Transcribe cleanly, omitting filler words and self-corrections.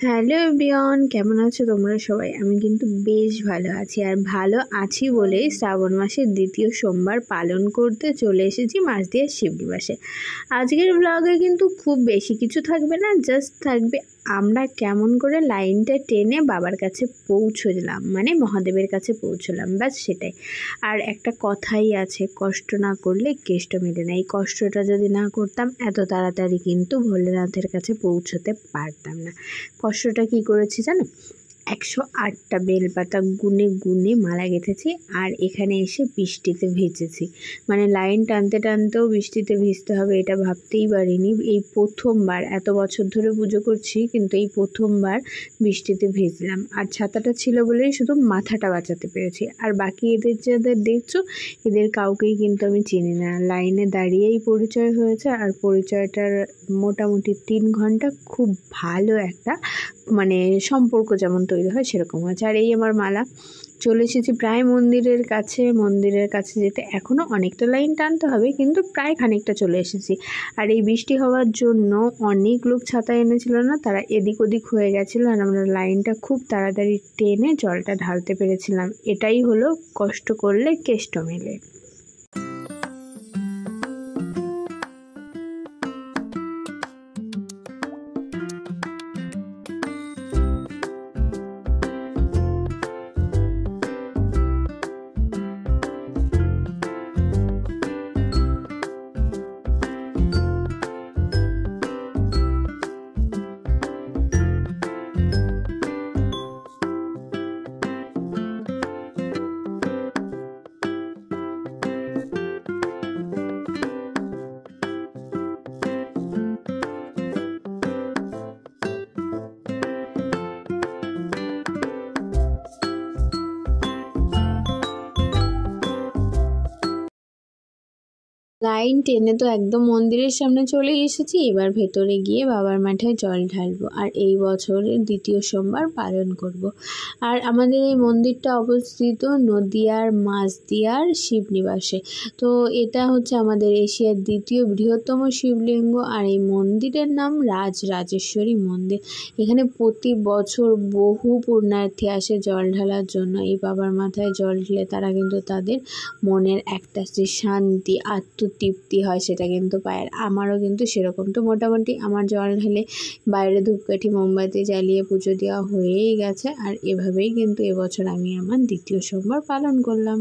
Hello everyone, কেমন আছো তোমরা সবাই? আমি কিন্তু বেশ ভালো আছি। আর ভালো আছি বলেই শ্রাবণ মাসের দ্বিতীয় সোমবার পালন করতে চলে এসেছি মাসদিয়ার শিবনিবাসে। আজকের ব্লগে কিন্তু খুব বেশি কিছু থাকবে না, জাস্ট থাকবে আমরা কেমন করে লাইনটা টেনে বাবার কাছে পৌঁছলাম, মানে মহাদেবের কাছে পৌঁছলাম, ব্যাস সেটাই। আর একটা কথাই আছে, কষ্ট না করলে কেষ্ট মেলে না। এই কষ্টটা যদি না করতাম এত তাড়াতাড়ি কিন্তু ভোলেনাথের কাছে পৌঁছতে পারতাম না। কষ্টটা কি করেছি জানো? 108টা বেলপাতা গুনে গুনে মালা গেঁথেছি, আর এখানে এসে বৃষ্টিতে ভিজেছি। মানে লাইন টানতে টানতেও বৃষ্টিতে ভিজতে হবে এটা ভাবতেই পারিনি। এই প্রথমবার, এত বছর ধরে পুজো করছি কিন্তু এই প্রথমবার বৃষ্টিতে ভিজলাম। আর ছাতাটা ছিল বলেই শুধু মাথাটা বাঁচাতে পেরেছি। আর বাকি এদের যাদের দেখছো, এদের কাউকেই কিন্তু আমি চিনি না। লাইনে দাঁড়িয়েই পরিচয় হয়েছে, আর পরিচয়টার মোটামুটি 3 ঘন্টা খুব ভালো একটা মানে সম্পর্ক যেমন তৈরি হয় সেরকম হয়েছে। আর এই আমার মালা, চলে এসেছি প্রায় মন্দিরের কাছে। মন্দিরের কাছে যেতে এখনও অনেকটা লাইন টানতে হবে, কিন্তু প্রায় খানিকটা চলে এসেছি। আর এই বৃষ্টি হওয়ার জন্য অনেক লোক ছাতা এনেছিল না, তারা এদিক ওদিক হয়ে গেছিলো, আর আমরা লাইনটা খুব তাড়াতাড়ি টেনে জলটা ঢালতে পেরেছিলাম। এটাই হলো কষ্ট করলে কেষ্ট মেলে। লাইন টেনে তো একদম মন্দিরের সামনে চলে এসেছি। এবার ভেতরে গিয়ে বাবার মাথায় জল ঢালবো, আর এই বছরের দ্বিতীয় সোমবার পালন করব। আর আমাদের এই মন্দিরটা অবস্থিত নদিয়ার মাসদিয়ার শিবনিবাসে। তো এটা হচ্ছে আমাদের এশিয়ার দ্বিতীয় বৃহত্তম শিবলিঙ্গ, আর এই মন্দিরের নাম রাজরাজেশ্বরী মন্দির। এখানে প্রতি বছর বহু পুণ্যার্থী আসে জল ঢালার জন্য। এই বাবার মাথায় জল ঢেলে তারা কিন্তু তাদের মনের একটা যে শান্তি, আত্মতৃপ্তি হয় সেটা কিন্তু পায়। আর আমারও কিন্তু সেরকম। তো মোটামুটি আমার জল ঢেলে বাইরে ধূপকাঠি মোমবাতি জ্বালিয়ে পুজো দেওয়া হয়েই গেছে। আর এভাবেই কিন্তু এবছর আমি আমার দ্বিতীয় সোমবার পালন করলাম।